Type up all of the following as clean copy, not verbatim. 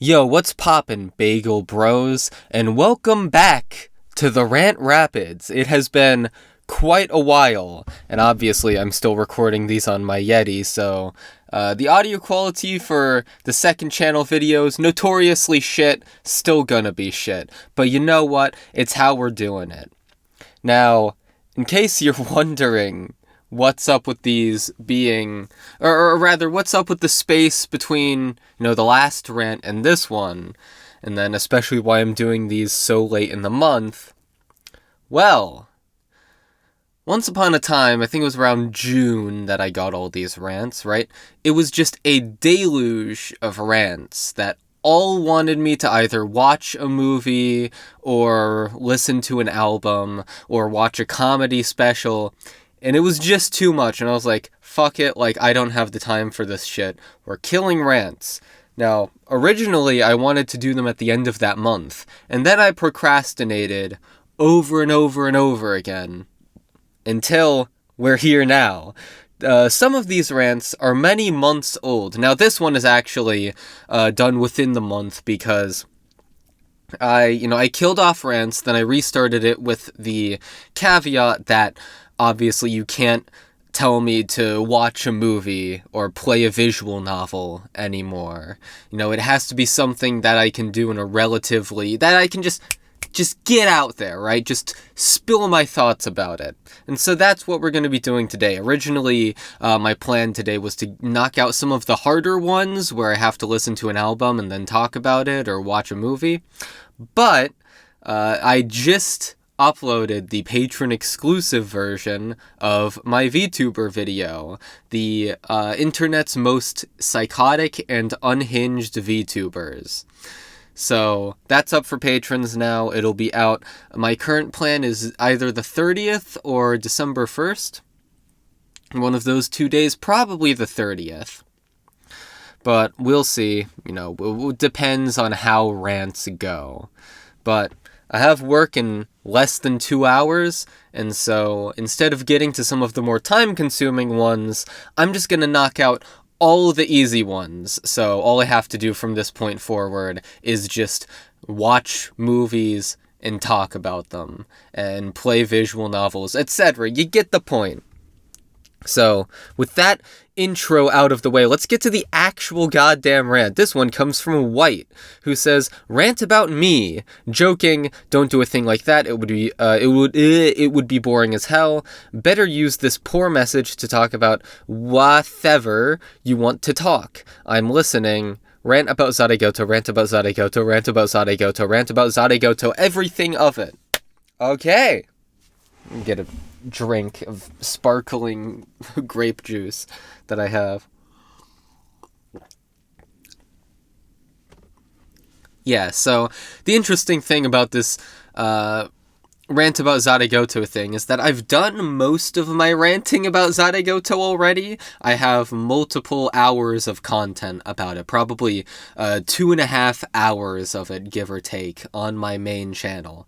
Yo, what's poppin', Bagel Bros? And welcome back to the Rant Rapids. It has been quite a while, and obviously I'm still recording these on my Yeti, so the audio quality for the second channel videos, notoriously shit, still gonna be shit. But you know what? It's how we're doing it. Now, in case you're wondering what's up with these being, or rather, what's up with the space between, the last rant and this one, and then especially why I'm doing these so late in the month, well, once upon a time, I think it was around June that I got all these rants, right? It was just a deluge of rants that all wanted me to either watch a movie, or listen to an album, or watch a comedy special. And it was just too much, and I was like, fuck it, I don't have the time for this shit. We're killing rants. Now, originally, I wanted to do them at the end of that month, and then I procrastinated over and over and over again, until we're here now. Some of these rants are many months old. Now, this one is actually done within the month, because I killed off rants, then I restarted it with the caveat that obviously you can't tell me to watch a movie or play a visual novel anymore. It has to be something that I can do in a that I can just get out there, right? Just spill my thoughts about it. And so that's what we're going to be doing today. Originally, my plan today was to knock out some of the harder ones where I have to listen to an album and then talk about it or watch a movie. But I just uploaded the patron exclusive version of my VTuber video, the internet's most psychotic and unhinged VTubers. So that's up for patrons now. It'll be out. My current plan is either the 30th or December 1st. One of those 2 days, probably the 30th. But we'll see. It depends on how rants go. But I have work in less than 2 hours, and so instead of getting to some of the more time-consuming ones, I'm just gonna knock out all the easy ones. So all I have to do from this point forward is just watch movies and talk about them, and play visual novels, etc. You get the point. So, with that intro out of the way, let's get to the actual goddamn rant. This one comes from White, who says, "Rant about me. Joking. Don't do a thing like that. It would be boring as hell. Better use this poor message to talk about whatever you want to talk. I'm listening. Rant about Zaregoto. Rant about Zaregoto. Rant about Zaregoto. Rant about Zaregoto. Everything of it." Okay. Get a drink of sparkling grape juice that I have. Yeah, so the interesting thing about this rant about Zaregoto thing is that I've done most of my ranting about Zaregoto already. I have multiple hours of content about it, probably 2.5 hours of it, give or take, on my main channel.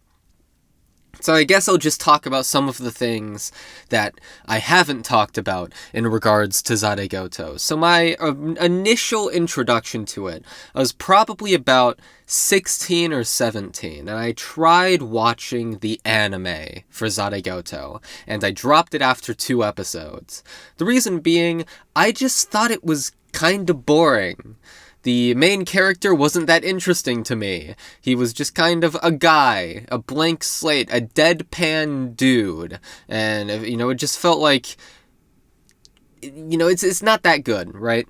So I guess I'll just talk about some of the things that I haven't talked about in regards to Zaregoto. So my initial introduction to it, I was probably about 16 or 17, and I tried watching the anime for Zaregoto, and I dropped it after 2 episodes. The reason being, I just thought it was kind of boring. The main character wasn't that interesting to me. He was just kind of a guy, a blank slate, a deadpan dude. And, it just felt like, it's not that good, right?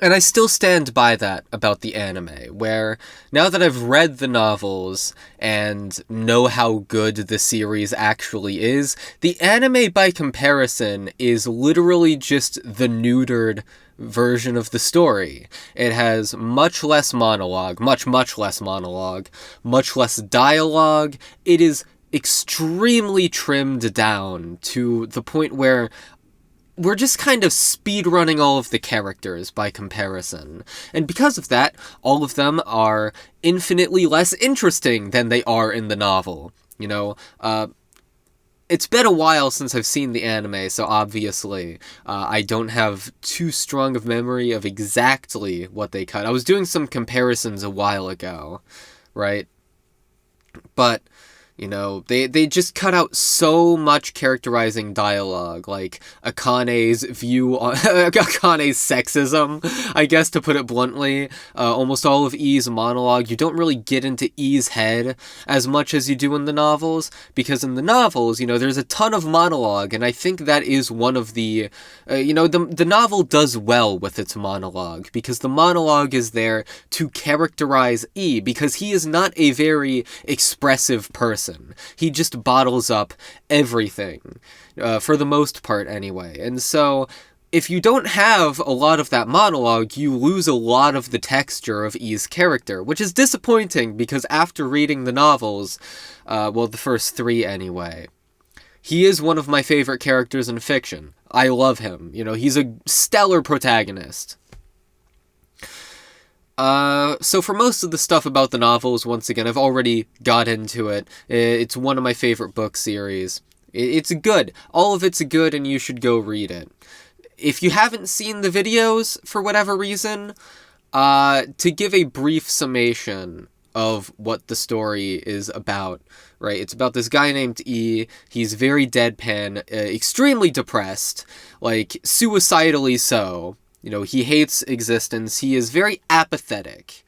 And I still stand by that about the anime, where now that I've read the novels and know how good the series actually is, the anime by comparison is literally just the neutered version of the story. It has much less monologue, much less monologue, much less dialogue. It is extremely trimmed down to the point where we're just kind of speedrunning all of the characters by comparison. And because of that, all of them are infinitely less interesting than they are in the novel. it's been a while since I've seen the anime, so obviously I don't have too strong of memory of exactly what they cut. I was doing some comparisons a while ago, right? But, you know, they just cut out so much characterizing dialogue, like Akane's view on Akane's sexism, I guess, to put it bluntly. Almost all of E's monologue, you don't really get into E's head as much as you do in the novels, because in the novels, you know, there's a ton of monologue, and I think that is one of the, you know, the novel does well with its monologue, because the monologue is there to characterize E, because he is not a very expressive person. He just bottles up everything, for the most part anyway. And so, if you don't have a lot of that monologue, you lose a lot of the texture of E's character, which is disappointing, because after reading the novels, well, the first 3 anyway, he is one of my favorite characters in fiction. I love him. You know, he's a stellar protagonist. So for most of the stuff about the novels, once again, I've already got into it. It's one of my favorite book series. It's good. All of it's good, and you should go read it. If you haven't seen the videos, for whatever reason, to give a brief summation of what the story is about, right? It's about this guy named E. He's very deadpan, extremely depressed, like, suicidally so. You know, he hates existence. He is very apathetic.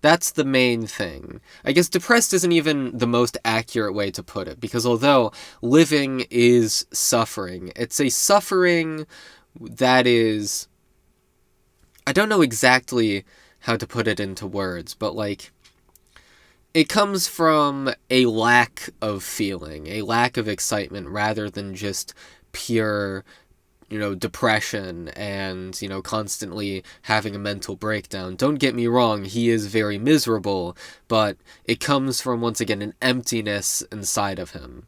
That's the main thing. I guess depressed isn't even the most accurate way to put it, because although living is suffering, it's a suffering that is... I don't know exactly how to put it into words, but, like, it comes from a lack of feeling, a lack of excitement, rather than just pure, you know, depression and, you know, constantly having a mental breakdown. Don't get me wrong, he is very miserable, but it comes from, once again, an emptiness inside of him.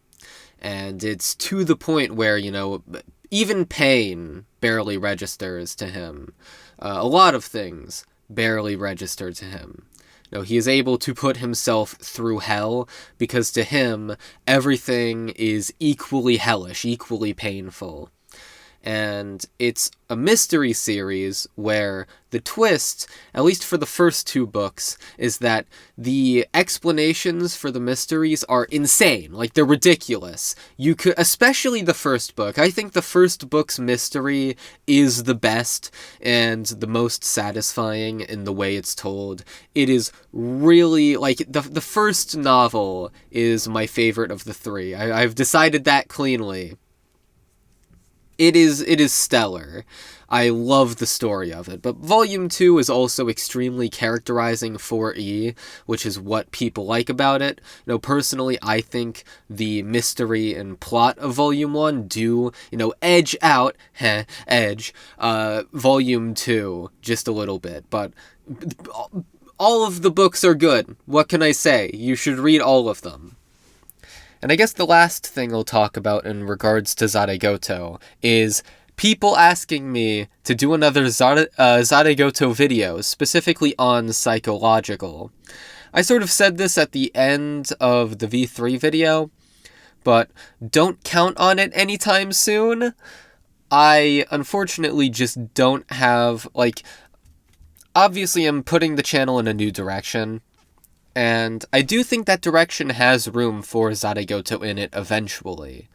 And it's to the point where, you know, even pain barely registers to him. A lot of things barely register to him. You know, he is able to put himself through hell, because to him, everything is equally hellish, equally painful. And it's a mystery series where the twist, at least for the first 2 books, is that the explanations for the mysteries are insane. Like, they're ridiculous. You could, especially the first book. I think the first book's mystery is the best and the most satisfying in the way it's told. It is really, like, the first novel is my favorite of the 3. I've decided that cleanly. It is stellar. I love the story of it, but Volume 2 is also extremely characterizing for E, which is what people like about it. You know, personally, I think the mystery and plot of Volume 1 do, you know, edge out, Volume 2 just a little bit, but all of the books are good. What can I say? You should read all of them. And I guess the last thing I'll talk about in regards to Zaregoto is people asking me to do another Zaregoto video, specifically on psychological. I sort of said this at the end of the V3 video, but don't count on it anytime soon. I unfortunately just don't have, like, obviously I'm putting the channel in a new direction, and I do think that direction has room for Zaregoto in it eventually.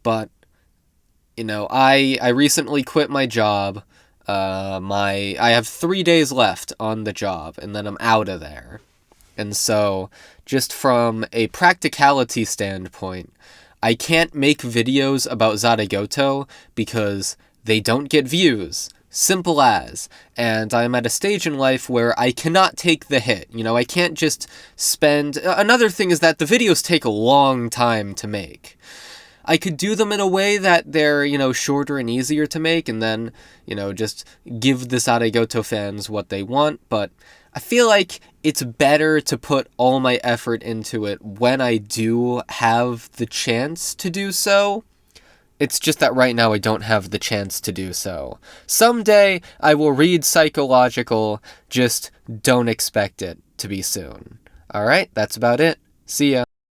But, you know, I recently quit my job. I have 3 days left on the job, and then I'm out of there. And so, just from a practicality standpoint, I can't make videos about Zaregoto because they don't get views. Simple as. And I'm at a stage in life where I cannot take the hit. You know, I can't just spend... Another thing is that the videos take a long time to make. I could do them in a way that they're, you know, shorter and easier to make, and then, you know, just give the Zaregoto fans what they want, but I feel like it's better to put all my effort into it when I do have the chance to do so. It's just that right now I don't have the chance to do so. Someday I will read Psychological, just don't expect it to be soon. Alright, that's about it. See ya.